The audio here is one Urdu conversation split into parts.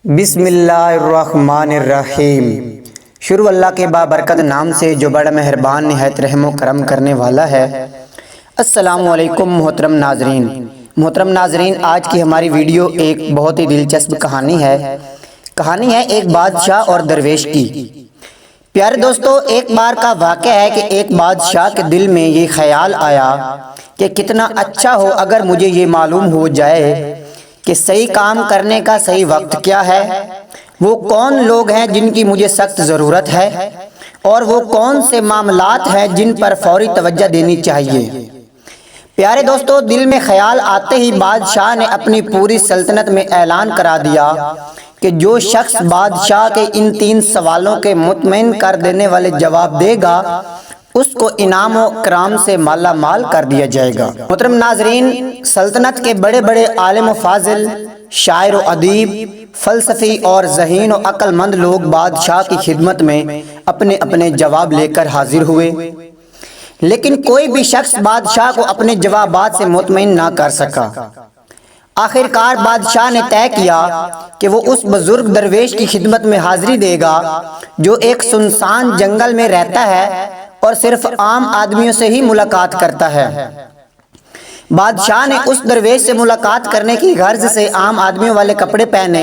بسم اللہ الرحمن الرحیم۔ شروع اللہ کے بابرکت نام سے جو بڑا مہربان نہایت رحم و کرم کرنے والا ہے۔ السلام علیکم محترم ناظرین، آج کی ہماری ویڈیو ایک بہت ہی دلچسپ کہانی ہے ایک بادشاہ اور درویش کی۔ پیارے دوستو، ایک بار کا واقعہ ہے کہ ایک بادشاہ کے دل میں یہ خیال آیا کہ کتنا اچھا ہو اگر مجھے یہ معلوم ہو جائے کہ صحیح کام کرنے کا صحیح وقت کیا ہے، وہ کون لوگ ہیں جن کی مجھے سخت ضرورت ہے، اور وہ کون سے معاملات ہیں جن پر فوری توجہ دینی چاہیے۔ پیارے دوستو، دل میں خیال آتے ہی بادشاہ نے اپنی پوری سلطنت میں اعلان کرا دیا کہ جو شخص بادشاہ کے ان 3 سوالوں کے مطمئن کر دینے والے جواب دے گا اس کو انعام و اکرام سے مالا مال کر دیا جائے گا۔ محترم ناظرین، سلطنت کے بڑے بڑے عالم و فاضل، شاعر و ادیب، فلسفی اور ذہین و عقل مند لوگ بادشاہ کی خدمت میں اپنے اپنے جواب لے کر حاضر ہوئے، لیکن کوئی بھی شخص بادشاہ کو اپنے جوابات سے مطمئن نہ کر سکا۔ آخر کار بادشاہ نے طے کیا کہ وہ اس بزرگ درویش کی خدمت میں حاضری دے گا جو ایک سنسان جنگل میں رہتا ہے اور صرف عام آدمیوں سے ہی ملاقات کرتا ہے۔ بادشاہ نے اس درویش سے ملاقات کرنے کی غرض سے عام آدمیوں والے کپڑے پہنے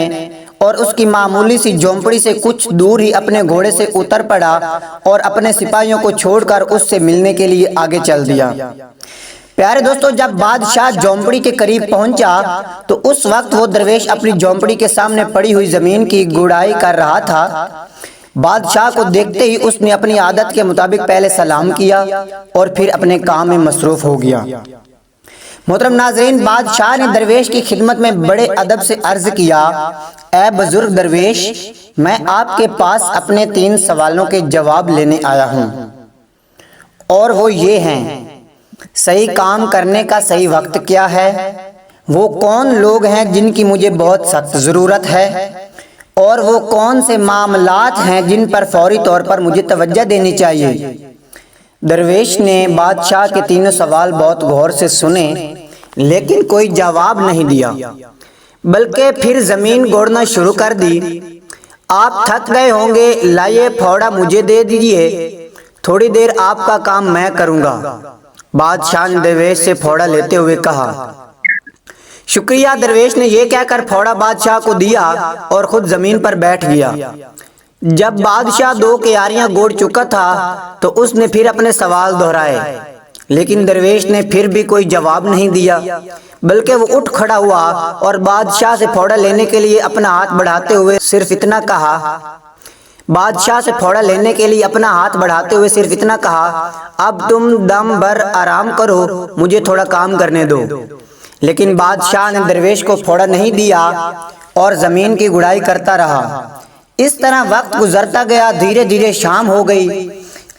اور اس کی معمولی سی جھونپڑی سے کچھ دور ہی اپنے گھوڑے سے اتر پڑا اور اپنے سپاہیوں کو چھوڑ کر اس سے ملنے کے لیے آگے چل دیا۔ پیارے دوستو، جب بادشاہ جھونپڑی کے قریب پہنچا تو اس وقت وہ درویش اپنی جھونپڑی کے سامنے پڑی ہوئی زمین کی گڑائی کر رہا تھا۔ بادشاہ کو دیکھتے ہی اس نے اپنی عادت کے مطابق پہلے سلام کیا اور پھر اپنے کام میں مصروف ہو گیا۔ محترم ناظرین، بادشاہ نے درویش کی خدمت میں بڑے ادب سے عرض کیا، اے بزرگ درویش، میں آپ کے پاس اپنے 3 سوالوں کے جواب لینے آیا ہوں، اور وہ یہ ہیں: صحیح کام کرنے کا صحیح وقت کیا ہے، وہ کون لوگ ہیں جن کی مجھے بہت سخت ضرورت ہے، اور وہ کون سے معاملات ہیں جن پر فوری طور پر مجھے توجہ دینی چاہیے۔ درویش نے بادشاہ کے 3 سوال بہت غور سے سنے لیکن کوئی جواب نہیں دیا، بلکہ پھر زمین گوڑنا شروع کر دی۔ آپ تھک گئے ہوں گے، لائیے پھوڑا مجھے دے دیجئے، تھوڑی دیر آپ کا کام میں کروں گا۔ بادشاہ نے درویش سے پھوڑا لیتے ہوئے کہا۔ شکریہ۔ درویش نے یہ کہہ کر پھوڑا بادشاہ کو دیا اور خود زمین پر بیٹھ گیا۔ جب بادشاہ 2 کیاریاں گوڑ چکا تھا تو اس نے پھر اپنے سوال دہرائے، لیکن درویش نے پھر بھی کوئی جواب نہیں دیا، بلکہ وہ اٹھ کھڑا ہوا اور بادشاہ سے پھوڑا لینے کے لیے اپنا ہاتھ بڑھاتے ہوئے صرف اتنا کہا، اب تم دم بھر آرام کرو، مجھے تھوڑا کام کرنے دو۔ لیکن بادشاہ نے درویش کو پھوڑا نہیں دیا اور زمین کی گڑائی کرتا رہا۔ اس طرح وقت گزرتا گیا، دھیرے دھیرے شام ہو گئی۔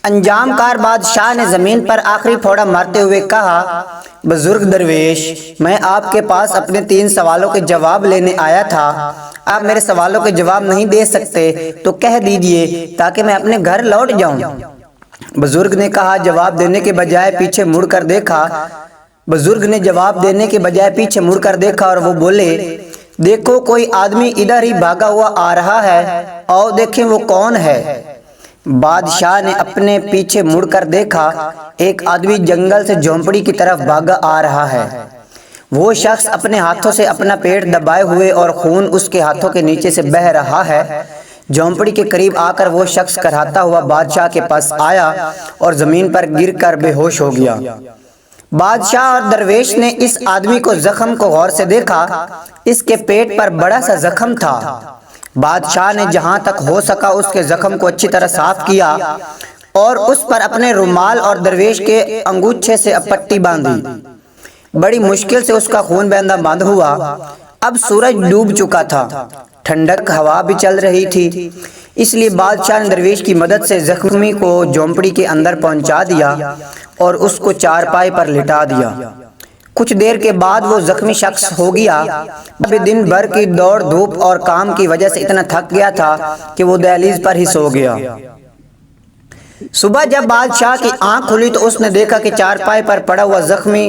انجام کار بادشاہ نے زمین پر آخری پھوڑا مارتے ہوئے کہا، بزرگ درویش، میں آپ کے پاس اپنے 3 سوالوں کے جواب لینے آیا تھا۔ آپ میرے سوالوں کے جواب نہیں دے سکتے تو کہہ دیجئے تاکہ میں اپنے گھر لوٹ جاؤں۔ بزرگ نے جواب دینے کے بجائے پیچھے مڑ کر دیکھا اور وہ بولے، دیکھو کوئی آدمی ادھر ہی بھاگا ہوا آ رہا ہے، آؤ دیکھیں وہ کون ہے۔ بادشاہ نے اپنے پیچھے مڑ کر دیکھا، ایک آدمی جنگل سے جھونپڑی کی طرف بھاگا آ رہا ہے۔ وہ شخص اپنے ہاتھوں سے اپنا پیٹ دبائے ہوئے اور خون اس کے ہاتھوں کے نیچے سے بہہ رہا ہے۔ جھونپڑی کے قریب آ کر وہ شخص کراہتا ہوا بادشاہ کے پاس آیا اور زمین پر گر کر بے ہوش ہو گیا۔ بادشاہ اور درویش نے اس آدمی کو زخم کو غور سے دیکھا، اس کے پیٹ پر بڑا سا زخم تھا۔ بادشاہ نے جہاں تک ہو سکا اس کے زخم کو اچھی طرح صاف کیا اور اس پر اپنے رومال اور درویش کے انگوچھے سے پٹی باندھی۔ بڑی مشکل سے اس کا خون بہنا بند ہوا۔ اب سورج ڈوب چکا تھا، ٹھنڈک ہوا بھی چل رہی تھی، اس لیے بادشاہ نے درویش کی مدد سے زخمی کو جھونپڑی کے اندر پہنچا دیا اور اس کو چارپائی پر لٹا دیا۔ کچھ دیر کے بعد وہ زخمی شخص ہو گیا۔ ابھی دن بھر کی دوڑ دھوپ اور کام کی وجہ سے اتنا تھک گیا تھا کہ وہ دہلیز پر ہی سو گیا۔ صبح جب بادشاہ کی آنکھ کھلی تو اس نے دیکھا کہ چارپائی پر پڑا ہوا زخمی